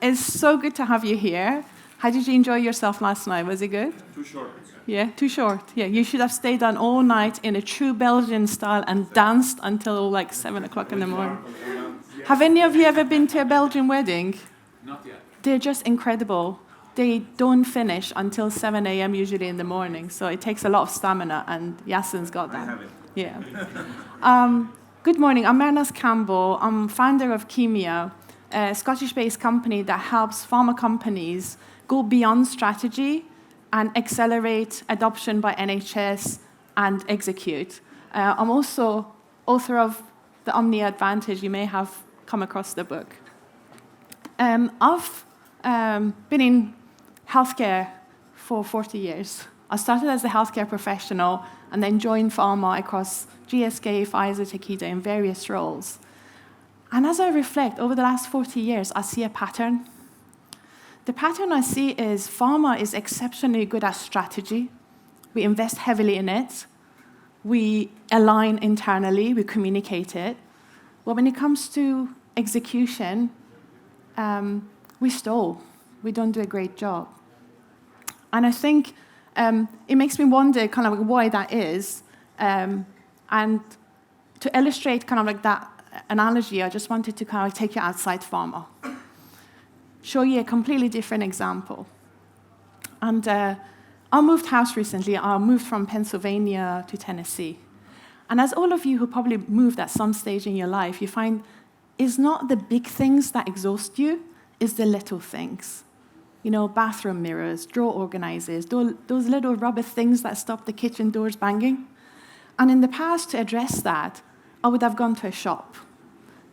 It's so good to have you here. How did you enjoy yourself last night? Was it good? Too short. Yeah, too short. Yeah, you should have stayed on all night in a true Belgian style and danced until like 7 o'clock in the morning. Have any of you ever been to a Belgian wedding? Not yet. They're just incredible. They don't finish until 7 a.m. usually in the morning, so it takes a lot of stamina, and Yasin's got that. I have it. Yeah. Good morning. I'm Mehrnaz Campbell. I'm founder of Cheemia, a Scottish-based company that helps pharma companies go beyond strategy and accelerate adoption by NHS and execute. I'm also author of The Omnia Advantage. You may have come across the book. I've been in healthcare for 40 years. I started as a healthcare professional and then joined pharma across GSK, Pfizer, Takeda in various roles. And as I reflect over the last 40 years, I see a pattern. The pattern I see is pharma is exceptionally good at strategy. We invest heavily in it. We align internally. We communicate it. But when it comes to execution, we stall. We don't do a great job. And I think it makes me wonder kind of like why that is. And to illustrate kind of like that analogy, I just wanted to kind of take you outside pharma. Show you a completely different example. And I moved house recently. I moved from Pennsylvania to Tennessee. And as all of you who probably moved at some stage in your life, you find it's not the big things that exhaust you, it's the little things. You know, bathroom mirrors, drawer organizers, those little rubber things that stop the kitchen doors banging. And in the past, to address that, I would have gone to a shop.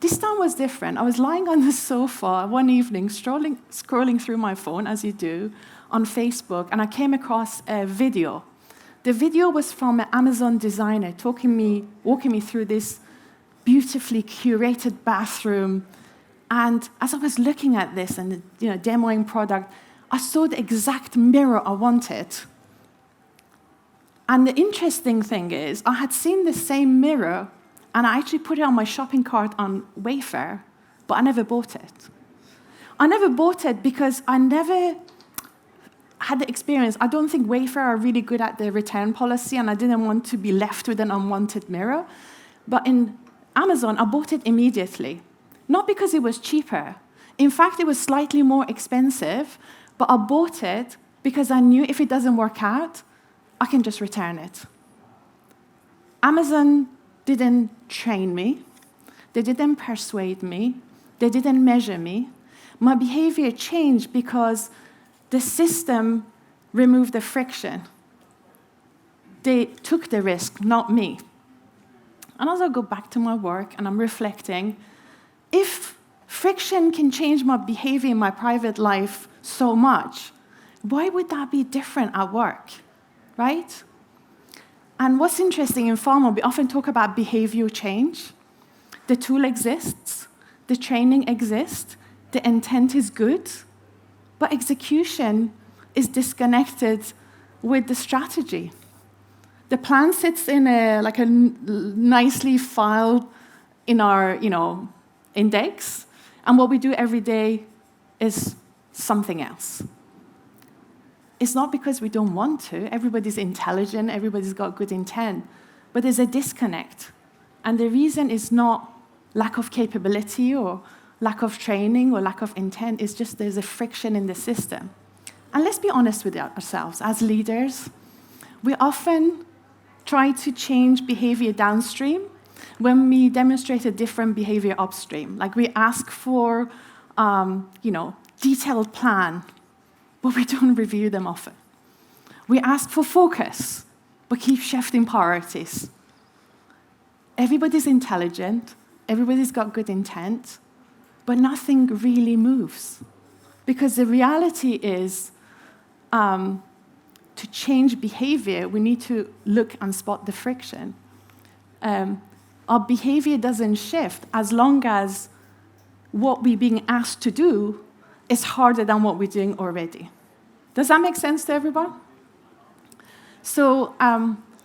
This time was different. I was lying on the sofa one evening, scrolling through my phone, as you do, on Facebook, and I came across a video. The video was from an Amazon designer walking me through this beautifully curated bathroom. And as I was looking at this and demoing product, I saw the exact mirror I wanted. And the interesting thing is, I had seen the same mirror, and I actually put it on my shopping cart on Wayfair, but I never bought it. I never bought it because I never had the experience. I don't think Wayfair are really good at the return policy, and I didn't want to be left with an unwanted mirror. But in Amazon, I bought it immediately. Not because it was cheaper. In fact, it was slightly more expensive, but I bought it because I knew if it doesn't work out, I can just return it. Amazon didn't train me. They didn't persuade me. They didn't measure me. My behavior changed because the system removed the friction. They took the risk, not me. And as I go back to my work and I'm reflecting, if friction can change my behavior in my private life so much, why would that be different at work, right? And what's interesting in pharma, we often talk about behavioral change. The tool exists, the training exists, the intent is good, but execution is disconnected with the strategy. The plan sits in a nicely filed in our index, and what we do every day is something else. It's not because we don't want to. Everybody's intelligent, everybody's got good intent, but there's a disconnect. And the reason is not lack of capability or lack of training or lack of intent, it's just there's a friction in the system. And let's be honest with ourselves. As leaders, we often try to change behavior downstream when we demonstrate a different behavior upstream. Like we ask for, detailed plan, but we don't review them often. We ask for focus, but keep shifting priorities. Everybody's intelligent, everybody's got good intent, but nothing really moves. Because the reality is, to change behavior, we need to look and spot the friction. Our behavior doesn't shift as long as what we're being asked to do is harder than what we're doing already. Does that make sense to everyone? So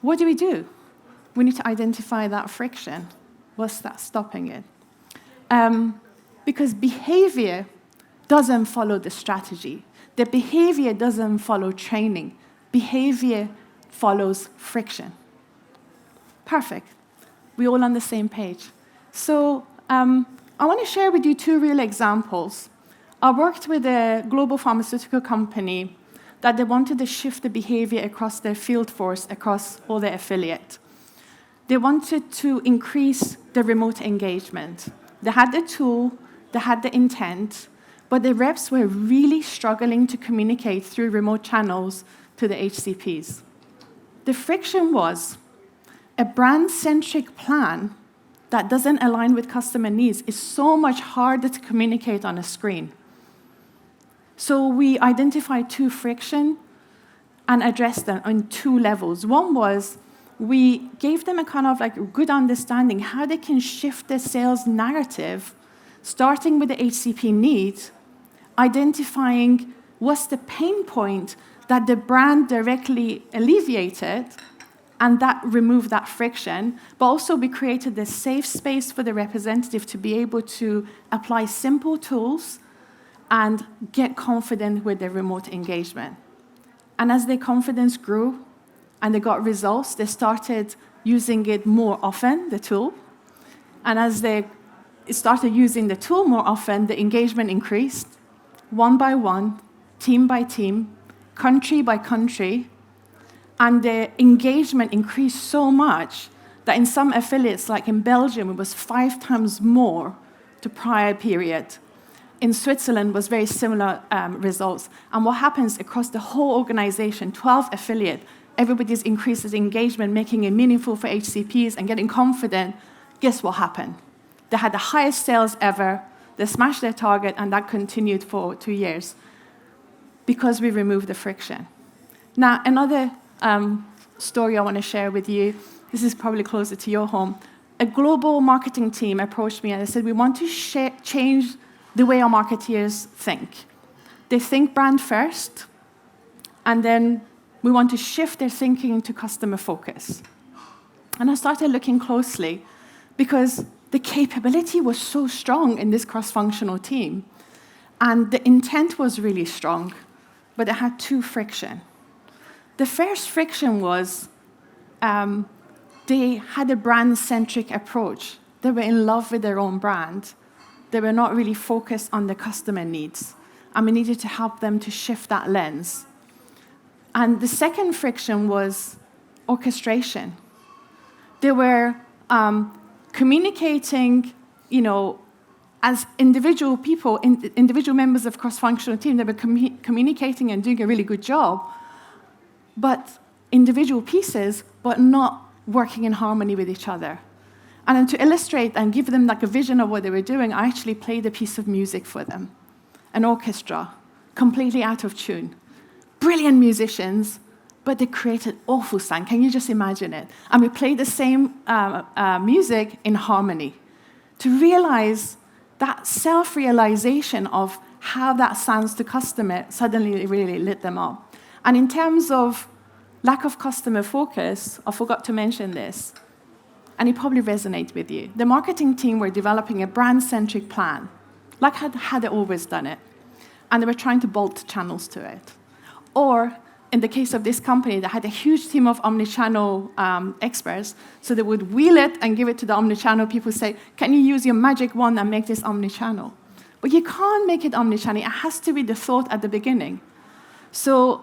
what do? We need to identify that friction. What's that stopping it? Because behavior doesn't follow the strategy. The behavior doesn't follow training. Behavior follows friction. Perfect. We're all on the same page. So I want to share with you 2 real examples. I worked with a global pharmaceutical company that they wanted to shift the behavior across their field force, across all their affiliates. They wanted to increase the remote engagement. They had the tool, they had the intent, but the reps were really struggling to communicate through remote channels to the HCPs. The friction was a brand-centric plan that doesn't align with customer needs is so much harder to communicate on a screen. So we identified 2 friction and addressed them on 2 levels. One was we gave them a kind of like good understanding how they can shift their sales narrative, starting with the HCP need, identifying what's the pain point that the brand directly alleviated, and that removed that friction, but also we created a safe space for the representative to be able to apply simple tools and get confident with their remote engagement. And as their confidence grew and they got results, they started using it more often, the tool. And as they started using the tool more often, the engagement increased, one by one, team by team, country by country, and the engagement increased so much that in some affiliates, like in Belgium, it was 5 times more to prior period. In Switzerland was very similar results. And what happens across the whole organization, 12 affiliates, everybody's increases engagement, making it meaningful for HCPs and getting confident. Guess what happened? They had the highest sales ever, they smashed their target, and that continued for 2 years because we removed the friction. Now, another story I want to share with you, this is probably closer to your home. A global marketing team approached me and they said, we want to change the way our marketeers think. They think brand first, and then we want to shift their thinking to customer focus. And I started looking closely because the capability was so strong in this cross-functional team, and the intent was really strong, but it had 2 friction. The first friction was they had a brand-centric approach. They were in love with their own brand. They were not really focused on the customer needs, and we needed to help them to shift that lens. And the second friction was orchestration. They were communicating, as individual people, individual members of cross-functional team, they were communicating and doing a really good job, but individual pieces, but not working in harmony with each other. And then to illustrate and give them like a vision of what they were doing, I actually played a piece of music for them, an orchestra, completely out of tune. Brilliant musicians, but they created awful sound. Can you just imagine it? And we played the same music in harmony to realize that self-realization of how that sounds to customer suddenly really lit them up. And in terms of lack of customer focus, I forgot to mention this, and it probably resonates with you. The marketing team were developing a brand-centric plan, like had they always done it, and they were trying to bolt channels to it. Or, in the case of this company, they had a huge team of omnichannel experts, so they would wheel it and give it to the omnichannel people, say, can you use your magic wand and make this omnichannel? But you can't make it omnichannel. It has to be the thought at the beginning. So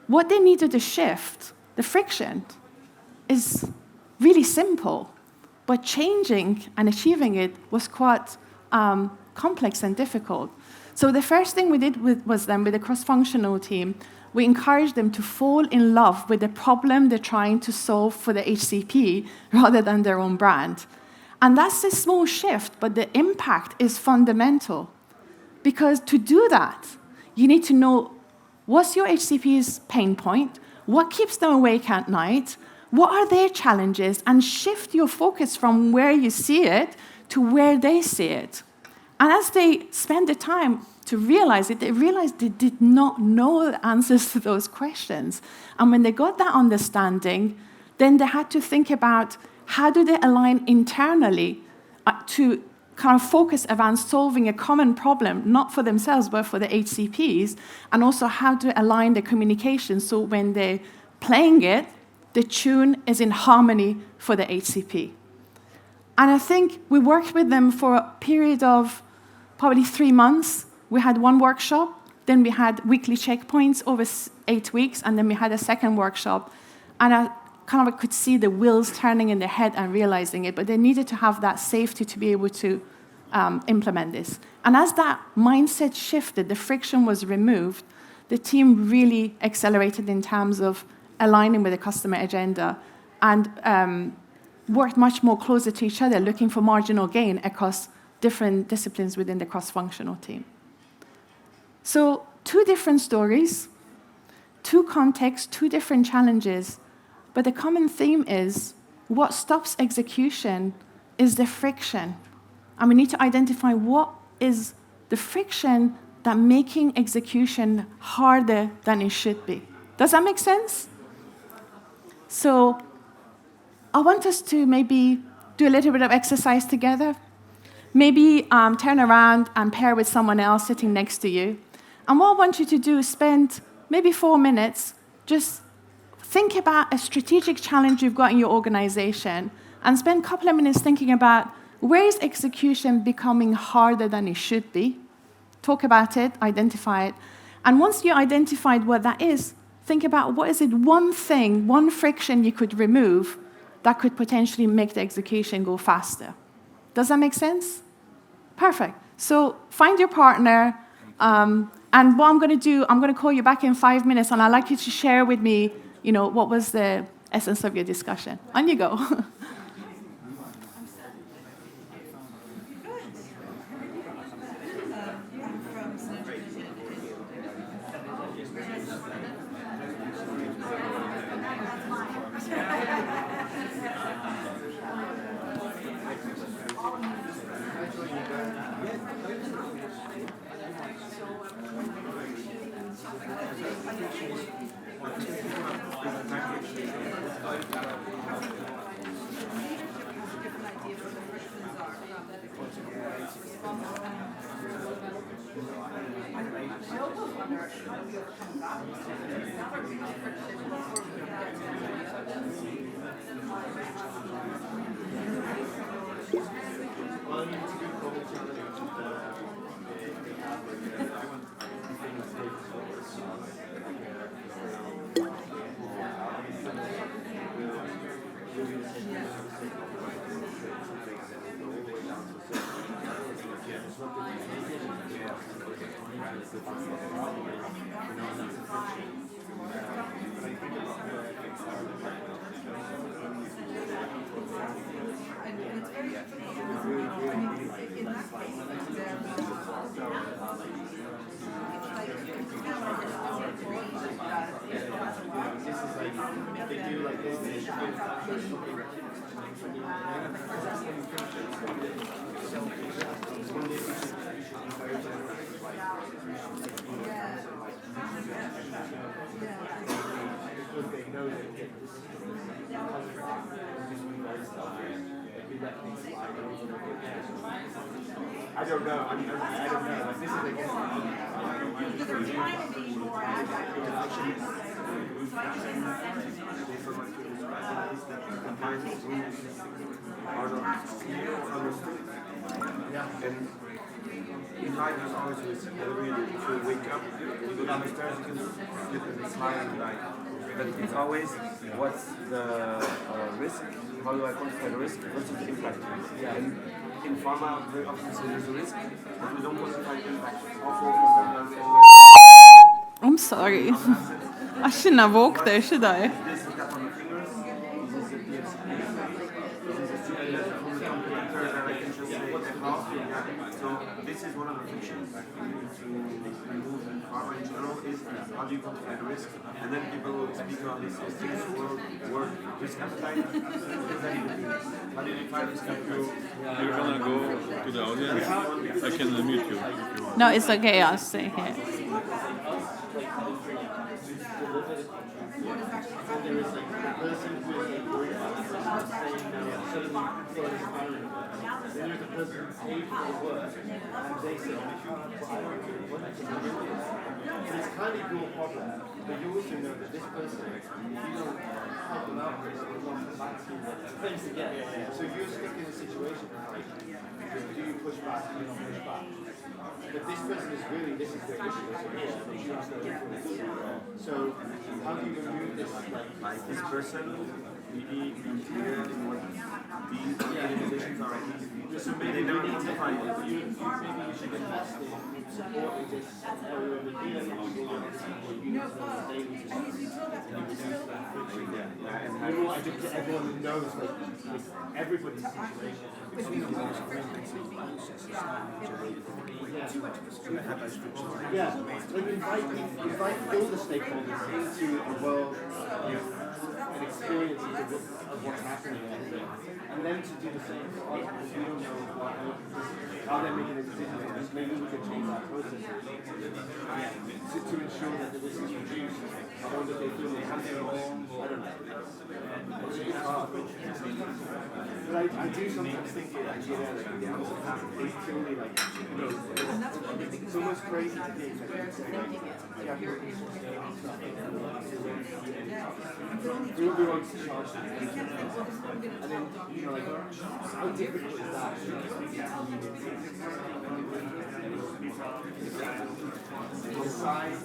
what they needed to shift, the friction, is really simple, but changing and achieving it was quite complex and difficult. So the first thing we did was then with the cross-functional team, we encouraged them to fall in love with the problem they're trying to solve for the HCP rather than their own brand. And that's a small shift, but the impact is fundamental. Because to do that, you need to know what's your HCP's pain point, what keeps them awake at night, what are their challenges, and shift your focus from where you see it to where they see it. And as they spend the time to realize it, they realized they did not know the answers to those questions. And when they got that understanding, then they had to think about how do they align internally to kind of focus around solving a common problem, not for themselves, but for the HCPs, and also how to align the communication so when they're playing it, the tune is in harmony for the HCP. And I think we worked with them for a period of probably 3 months. We had one workshop, then we had weekly checkpoints over 8 weeks, and then we had a second workshop. And I kind of could see the wheels turning in their head and realizing it, but they needed to have that safety to be able to implement this. And as that mindset shifted, the friction was removed, the team really accelerated in terms of aligning with the customer agenda and worked much more closer to each other, looking for marginal gain across different disciplines within the cross-functional team. So 2 different stories, 2 contexts, 2 different challenges, but the common theme is what stops execution is the friction. And we need to identify what is the friction that making execution harder than it should be. Does that make sense? So I want us to maybe do a little bit of exercise together. Maybe turn around and pair with someone else sitting next to you. And what I want you to do is spend maybe 4 minutes, just think about a strategic challenge you've got in your organization and spend a couple of minutes thinking about where is execution becoming harder than it should be. Talk about it, identify it. And once you identified what that is, think about what is it one thing, one friction you could remove that could potentially make the execution go faster. Does that make sense? Perfect. So find your partner, and what I'm going to do, I'm going to call you back in 5 minutes, and I'd like you to share with me, what was the essence of your discussion. On you go. I don't know. I don't know. Like, this is again. Because they're trying to be more agile. And in life, there's always this ability to wake up, you go down the stairs, you can slip and slide and die. But it's always what's the risk, how do I quantify the risk versus the impact. Yeah. And in pharma, very often so there's a risk, but we don't quantify the impact. I'm sorry. I shouldn't have walked there, should I? This is got on the fingers. This is the PFC. This is a stupid from the computer that I can just say half. Yeah. So this is one of the functions that we need to remove in pharma in general is how do you quantify the risk? And then people will speak on these things work risk appetite. What does that even mean? How do you define risk appetite? You're gonna go to the audience. I can mute you. No, it's okay. I'll stay here. deliver the contract. And there is like the person who is like worried about the person saying no, suddenly people are inspiring. Then there's the person who paid for the work and they say, oh, I don't do what I can do this. So it's kind of your problem, but you also know that this person, if you don't help them out, they will not come back to you things again. So you're stuck in a situation like, do you push back, do you not push back? But this person is really, this is their issue, so yeah, they should have no influence. So how do you remove this, Like this person, be clear in what these organizations are. so maybe they need to find it. Maybe you should invest in supporting this area of the deal and everyone knows everybody's situation. Yeah, invite all the stakeholders into a world an experience of what's happening there. And then to do the same, because we don't know how they're making a decision, maybe we can change that process to ensure that this is reduced, or that they feel they have to I don't know. It's hard. But I do sometimes think it's purely like, it's almost crazy to think that who wants to charge them? And then, how difficult is that? The size.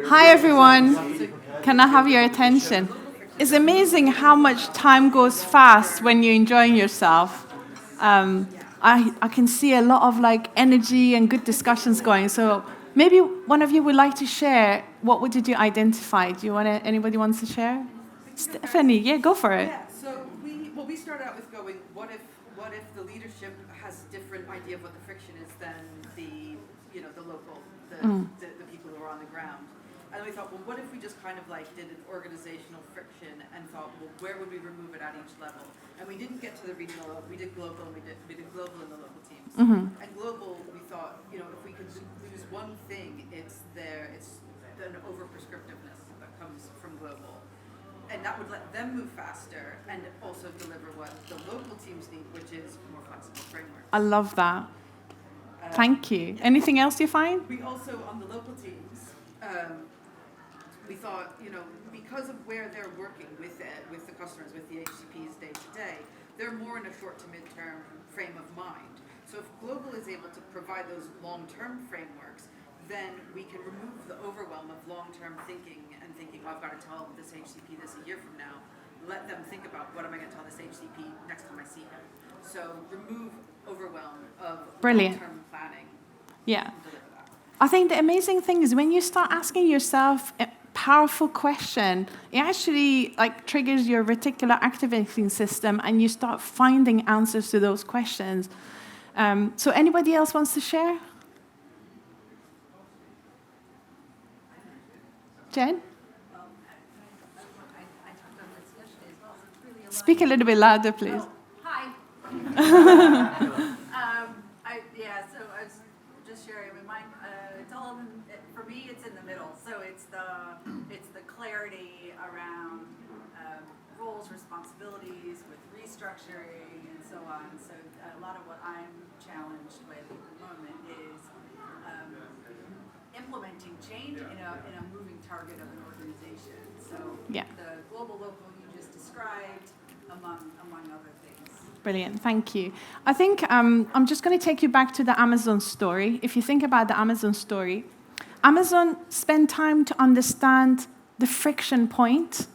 Hi everyone, can I have your attention? It's amazing how much time goes fast when you're enjoying yourself. I can see a lot of energy and good discussions going. So maybe one of you would like to share. What did you identify? Anybody wants to share? Stephanie, yeah, go for it. Yeah. So we started out with going, what if the leadership has a different idea of what the friction is than the local, the people who are on the ground. And then we thought, well, what if we just kind of did an organizational friction and thought, well, where would we remove it at each level? And we didn't get to the regional level. We did global, and we did global in the local teams. Mm-hmm. And global, we thought, if we could lose one thing, it's an over-prescriptiveness that comes from global. And that would let them move faster and also deliver what the local teams need, which is more flexible frameworks. I love that. Thank you. Anything else you find? We also, on the local teams, we thought, because of where they're working with the customers, with the HCPs day to day, they're more in a short to mid-term frame of mind. So if global is able to provide those long-term frameworks, then we can remove the overwhelm of long-term thinking and thinking, well, I've got to tell this HCP this a year from now. Let them think about, what am I going to tell this HCP next time I see him? So remove overwhelm of long-term planning. Yeah. I think the amazing thing is when you start asking yourself a powerful question, it actually triggers your reticular activating system and you start finding answers to those questions. So anybody else wants to share? Jen? Speak a little bit louder, please. Hi. So I was just sharing. It's all for me. It's in the middle. So it's the clarity around roles, responsibilities with restructuring and so on. So a lot of what I'm challenged with at the moment is implementing change in a moving target of an organization. So the global local you just described, among other things. Brilliant, thank you. I think I'm just going to take you back to the Amazon story. If you think about the Amazon story, Amazon spent time to understand the friction point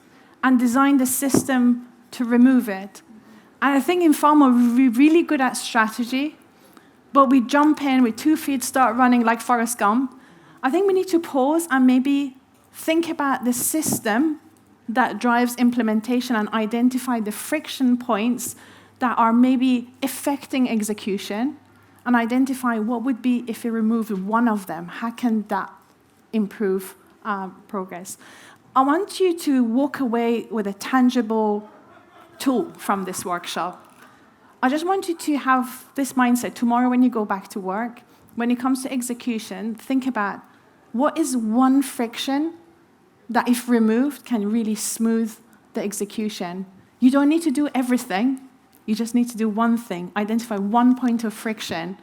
and design the system to remove it. And I think in Pharma, we're really good at strategy, but we jump in with 2 feet, start running like Forrest Gump. I think we need to pause and maybe think about the system that drives implementation and identify the friction points that are maybe affecting execution and identify what would be if we remove one of them. How can that improve progress? I want you to walk away with a tangible tool from this workshop. I just want you to have this mindset tomorrow when you go back to work. When it comes to execution, think about what is one friction that, if removed, can really smooth the execution. You don't need to do everything. You just need to do one thing. Identify one point of friction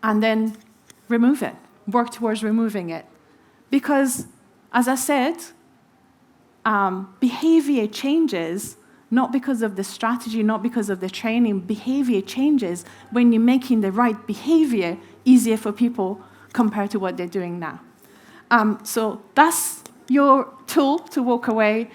and then remove it. Work towards removing it. Because, as I said, behavior changes not because of the strategy, not because of the training. Behavior changes when you're making the right behavior easier for people compared to what they're doing now. So that's your tool to walk away.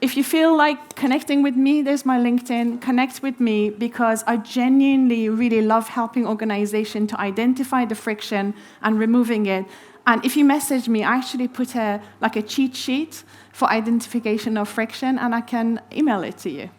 If you feel like connecting with me, there's my LinkedIn. Connect with me because I genuinely really love helping organizations to identify the friction and removing it. And if you message me, I actually put a cheat sheet for identification of friction, and I can email it to you.